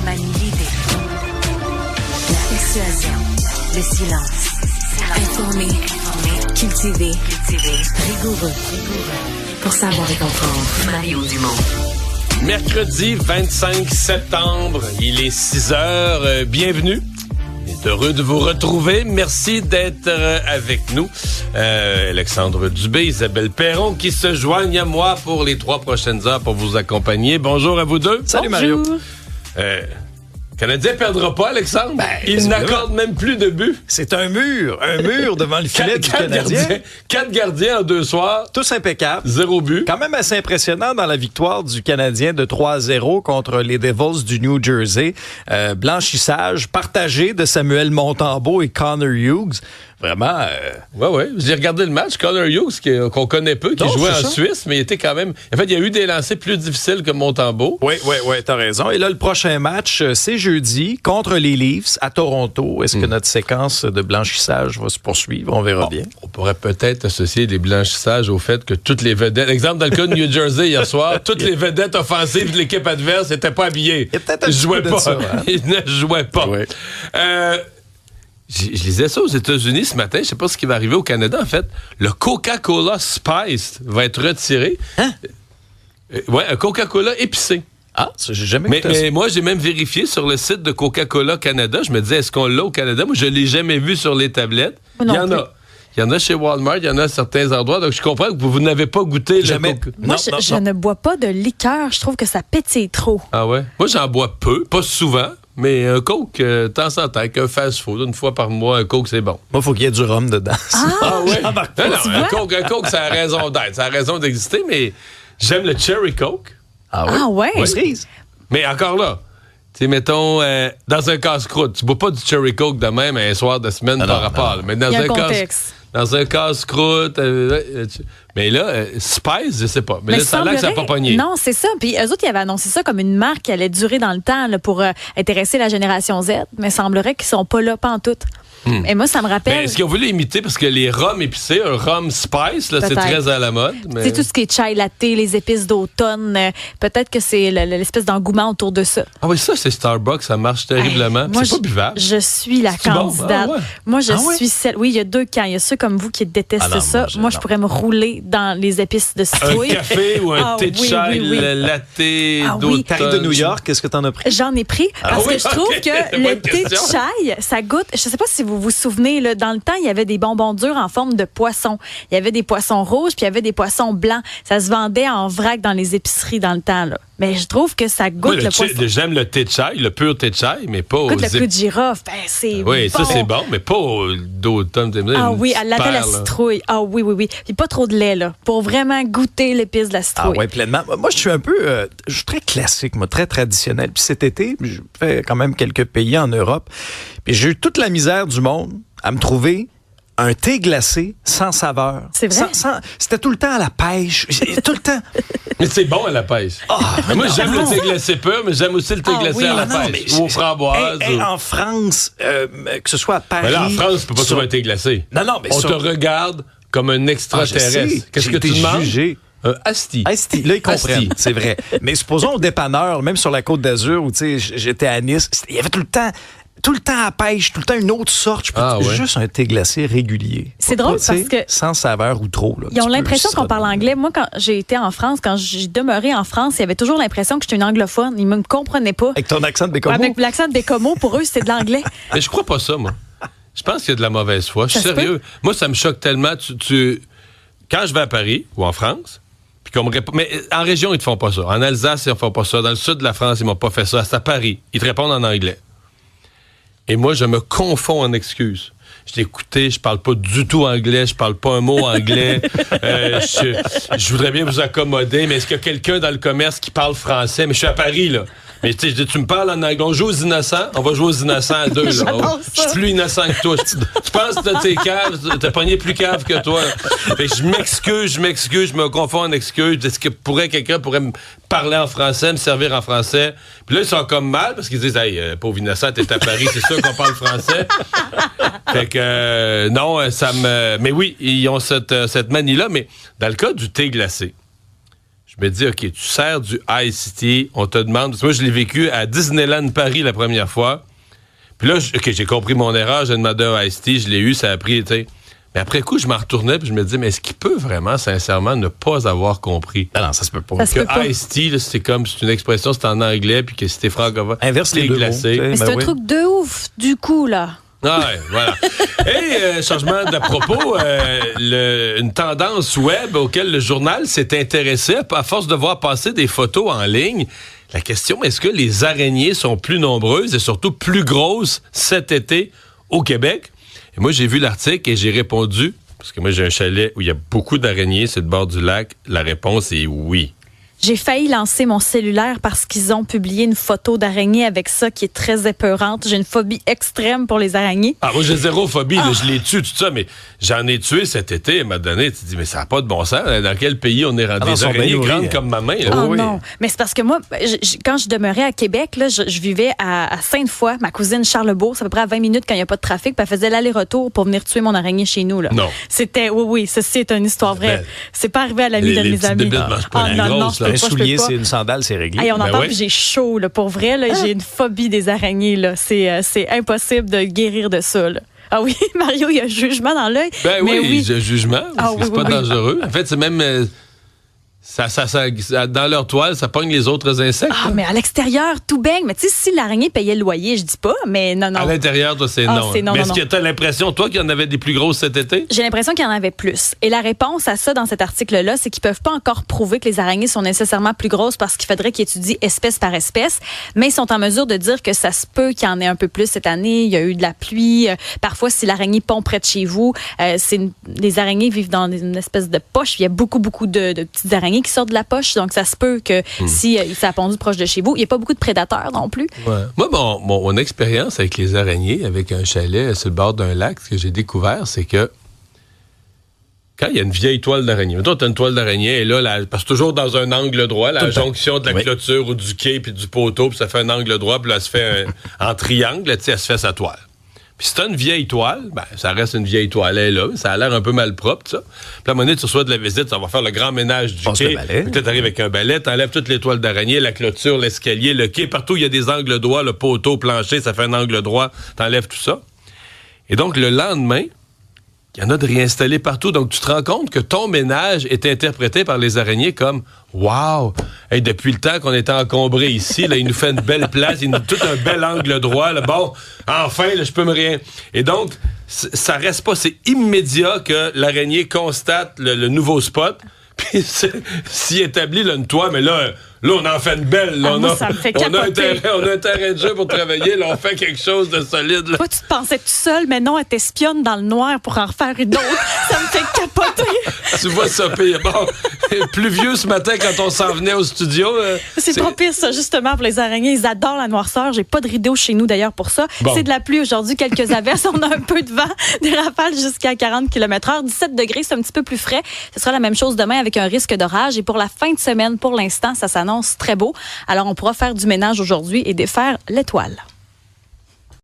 manie l'idée. La persuasion, le silence. Informé, cultivé, rigoureux. Pour savoir et comprendre. Mario Dumont. Mercredi 25 septembre, il est 6 heures. Bienvenue. On est heureux de vous retrouver. Merci d'être avec nous. Alexandre Dubé, Isabelle Perron qui se joignent à moi pour les 3 prochaines heures pour vous accompagner. Bonjour à vous deux. Salut Bonjour. Mario. Le Canadien ne perdra pas, Alexandre. Il n'accorde même plus de but. C'est un mur devant le filet du Canadien. 4 gardiens en 2 soirs. Tous impeccables. 0 but. Quand même assez impressionnant dans la victoire du Canadien de 3-0 contre les Devils du New Jersey. Blanchissage partagé de Samuel Montembeault et Connor Hughes. Vraiment. Oui. J'ai regardé le match. Connor Hughes, qu'on connaît peu, qui jouait en Suisse, mais il était quand même. En fait, il y a eu des lancers plus difficiles que Montembeault. Oui, t'as raison. Et là, le prochain match, c'est jeudi contre les Leafs à Toronto. Est-ce que notre séquence de blanchissage va se poursuivre? On verra bien. On pourrait peut-être associer les blanchissages au fait que toutes les vedettes. Exemple, dans le cas de New Jersey hier soir, toutes les vedettes offensives de l'équipe adverse n'étaient pas habillées. Ils jouaient pas. Ça, hein? Ils ne jouaient pas. Oui. Je lisais ça aux États-Unis ce matin. Je sais pas ce qui va arriver au Canada, en fait. Le Coca-Cola Spiced va être retiré. Hein? Un Coca-Cola épicé. Ah, ça, j'ai jamais écouté ça. Mais moi, j'ai même vérifié sur le site de Coca-Cola Canada. Je me disais, est-ce qu'on l'a au Canada? Moi, je l'ai jamais vu sur les tablettes. Il y en a. Il y en a chez Walmart, il y en a à certains endroits. Donc, je comprends que vous n'avez pas goûté jamais. Moi, je ne bois pas de liqueur. Je trouve que ça pétille trop. Ah ouais? Moi, j'en bois peu, pas souvent. Mais un Coke, de temps en temps, un fast-food, une fois par mois, un Coke, c'est bon. Moi, il faut qu'il y ait du rhum dedans. Ah ouais? Un Coke, ça a raison d'être, ça a raison d'exister, mais j'aime le Cherry Coke. Ah ouais? Mais encore là, tu sais, mettons, dans un casse-croûte, tu bois pas du Cherry Coke de même un soir de semaine par rapport. Mais dans dans un casse-croûte. Mais là, Spice, je sais pas. Mais là, ça a l'air que ça n'a pas pogné. Non, c'est ça. Puis eux autres, ils avaient annoncé ça comme une marque qui allait durer dans le temps là, pour intéresser la génération Z. Mais il semblerait qu'ils sont pas là pantoute. Et moi, ça me rappelle. Mais est-ce qu'ils ont voulu imiter? Parce que les rhums épicés, un rhum spice, là, c'est très à la mode. Mais... C'est tout ce qui est chai latte, les épices d'automne. Peut-être que c'est l'espèce d'engouement autour de ça. Ah oui, ça, c'est Starbucks. Ça marche terriblement. Moi, c'est pas buvable. Je suis la candidate. Bon? Ah ouais. Moi, je suis celle. Oui, il y a 2 camps. Il y a ceux comme vous qui détestent ça. Moi, je pourrais me rouler dans les épices de citrouille. Un café ou un thé de chai, latte d'automne. T'arrives de New York, qu'est-ce que t'en as pris? J'en ai pris. Parce que je trouve que le thé de chai, ça goûte. Je sais pas si vous vous souvenez, là, dans le temps, il y avait des bonbons durs en forme de poisson. Il y avait des poissons rouges, puis il y avait des poissons blancs. Ça se vendait en vrac dans les épiceries dans le temps, là. Mais je trouve que ça goûte le poisson. J'aime le thé de chai, le pur thé de chai, mais pas goûte le clou de girofle. C'est oui, bon. Ça, c'est bon, mais pas d'automne. Ah oui, à la citrouille. Ah oui. Puis pas trop de lait, là, pour vraiment goûter l'épice de la citrouille. Ah oui, pleinement. Moi, je suis un peu... je suis très classique, moi, très traditionnel. Puis cet été, je fais quand même quelques pays en Europe. Puis j'ai eu toute la misère du monde à me trouver un thé glacé sans saveur. C'est vrai? C'était tout le temps à la pêche. Tout le temps. Mais c'est bon à la pêche. Moi, j'aime le thé glacé pur, mais j'aime aussi le thé glacé à la pêche. Ou aux framboises. En France, que ce soit à Paris... Mais là, en France, tu peux pas trouver un thé glacé. Non, mais on te regarde comme un extraterrestre. Qu'est-ce que tu demandes? Jugé. Asti. Là, ils comprennent, c'est vrai. Mais supposons au dépanneur, même sur la Côte d'Azur, où j'étais à Nice, il y avait tout le temps à pêche, tout le temps une autre sorte. Je peux juste un thé glacé régulier. C'est drôle parce que... Sans saveur ou trop. Là, ils ont l'impression qu'on parle anglais. Moi, quand j'ai été en France, quand j'ai demeuré en France, il y avait toujours l'impression que j'étais une anglophone. Ils ne me comprenaient pas. Avec ton accent de Bécomo? Avec l'accent de Bécomo, pour eux, c'était de l'anglais. Mais je crois pas ça, moi. Je pense qu'il y a de la mauvaise foi. Je suis sérieux. Moi, ça me choque tellement. Quand je vais à Paris ou en France... Mais en région, ils te font pas ça. En Alsace, ils ne font pas ça. Dans le sud de la France, ils m'ont pas fait ça. C'est à Paris. Ils te répondent en anglais. Et moi, je me confonds en excuses. Je t'ai écouté, je parle pas du tout anglais, je parle pas un mot anglais. Je voudrais bien vous accommoder, mais est-ce qu'il y a quelqu'un dans le commerce qui parle français? Mais je suis à Paris, là. Mais tu me parles en anglais. On joue aux innocents. On va jouer aux innocents à 2. Là. Je suis plus innocent que toi. Tu penses que t'es cave, t'as pogné plus cave que toi. Fait que je m'excuse, je me confonds en excuses. Est-ce que quelqu'un pourrait me parler en français, me servir en français? Puis là, ils sont comme mal parce qu'ils disent, hey, pauvre innocent, t'es à Paris, c'est sûr qu'on parle français. Fait que non, ça me... Mais oui, ils ont cette manie-là. Mais dans le cas du thé glacé, je Je me dis, OK, tu sers du Iced Tea, on te demande... Moi, je l'ai vécu à Disneyland Paris la première fois. Puis là, j'ai compris mon erreur, j'ai demandé un Iced Tea, je l'ai eu, ça a pris, tu sais... Mais après coup, je m'en retournais puis je me disais, mais est-ce qu'il peut vraiment, sincèrement, ne pas avoir compris? Non, ça se peut pas. Que Iced Tea, là, c'est une expression, c'est en anglais, puis que si t'es francophone, inverse les glacé. Mais c'est un truc de ouf, du coup, là. Ah ouais, voilà. Et changement de propos, une tendance web auquel le journal s'est intéressé à force de voir passer des photos en ligne. La question, est-ce que les araignées sont plus nombreuses et surtout plus grosses cet été au Québec? Et moi, j'ai vu l'article et j'ai répondu, parce que moi, j'ai un chalet où il y a beaucoup d'araignées, c'est le bord du lac. La réponse est oui. J'ai failli lancer mon cellulaire parce qu'ils ont publié une photo d'araignée avec ça qui est très épeurante. J'ai une phobie extrême pour les araignées. Ah, moi, j'ai zéro phobie. Là, je les tue, tout ça, mais j'en ai tué cet été. Elle m'a donné, tu te dis, mais ça n'a pas de bon sens. Dans quel pays on est rendu? Des araignées grandes comme ma main. Là. Oh non. Mais c'est parce que moi, quand je demeurais à Québec, là, je vivais à Sainte-Foy. Ma cousine Charlebourg, c'est à peu près à 20 minutes quand il n'y a pas de trafic. Puis elle faisait l'aller-retour pour venir tuer mon araignée chez nous. Là. Non. C'était, oui, ceci est une histoire vraie. C'est pas arrivé à l'ami de mes amis. Non, un soulier, c'est une sandale, c'est réglé. Hey, on entend, puis j'ai chaud, là, pour vrai. Là, j'ai une phobie des araignées. Là. C'est impossible de guérir de ça. Là. Ah oui, Mario, il y a un jugement dans l'œil. Ben mais oui, il y a un jugement. C'est pas dangereux. En fait, c'est même... Ça, dans leur toile, ça pogne les autres insectes. Ah, mais à l'extérieur, tout baigne. Mais tu sais, si l'araignée payait le loyer, je dis pas, mais non. À l'intérieur, toi, c'est non. Mais est-ce que tu as l'impression, toi, qu'il y en avait des plus grosses cet été? J'ai l'impression qu'il y en avait plus. Et la réponse à ça, dans cet article-là, c'est qu'ils peuvent pas encore prouver que les araignées sont nécessairement plus grosses parce qu'il faudrait qu'ils étudient espèce par espèce. Mais ils sont en mesure de dire que ça se peut qu'il y en ait un peu plus cette année. Il y a eu de la pluie. Parfois, si l'araignée pond près de chez vous, les araignées vivent dans une espèce de poche. Il y a beaucoup de petites araignées qui sortent de la poche. Donc, ça se peut que si ça a pondu proche de chez vous, il n'y a pas beaucoup de prédateurs non plus. Ouais. Moi, mon expérience avec les araignées, avec un chalet sur le bord d'un lac, ce que j'ai découvert, c'est que quand il y a une vieille toile d'araignée, mettons, tu as une toile d'araignée, et là, parce que toujours dans un angle droit, la jonction de la clôture ou du quai puis du poteau, puis ça fait un angle droit, puis là, elle se fait en triangle, elle se fait sa toile. Puis si t'as une vieille toile, ben ça reste une vieille toile, elle est là, ça a l'air un peu mal propre, ça. Puis à un moment donné, tu reçois de la visite, ça va faire le grand ménage du quai. Puis là, t'arrives avec un balai, t'enlèves toutes les toiles d'araignée, la clôture, l'escalier, le quai, partout il y a des angles droits, le poteau, plancher, ça fait un angle droit, t'enlèves tout ça. Et donc, le lendemain, il y en a de réinstallés partout. Donc, tu te rends compte que ton ménage est interprété par les araignées comme « Wow! Hey, depuis le temps qu'on était encombré ici, là, il nous fait une belle place, il nous tout un bel angle droit. Là, bon, enfin, là, je peux me rien... » Et donc, ça reste pas... C'est immédiat que l'araignée constate le nouveau spot, puis s'y établit là, une toile, mais là, on en fait une belle. Là, ça me fait on a un terrain de jeu pour travailler. Là, on fait quelque chose de solide. Là. Toi, tu te pensais tout seul, mais non, elle t'espionne dans le noir pour en refaire une autre. Ça me fait capoter. Tu vois ça pire. Bon, pluvieux ce matin quand on s'en venait au studio. C'est pas pire, ça, justement, pour les araignées. Ils adorent la noirceur. J'ai pas de rideau chez nous, d'ailleurs, pour ça. Bon. C'est de la pluie aujourd'hui, quelques averses. On a un peu de vent, des rafales jusqu'à 40 km/h. 17 degrés, c'est un petit peu plus frais. Ce sera la même chose demain avec un risque d'orage. Et pour la fin de semaine, pour l'instant, ça s'annonce très beau. Alors, on pourra faire du ménage aujourd'hui et défaire l'étoile.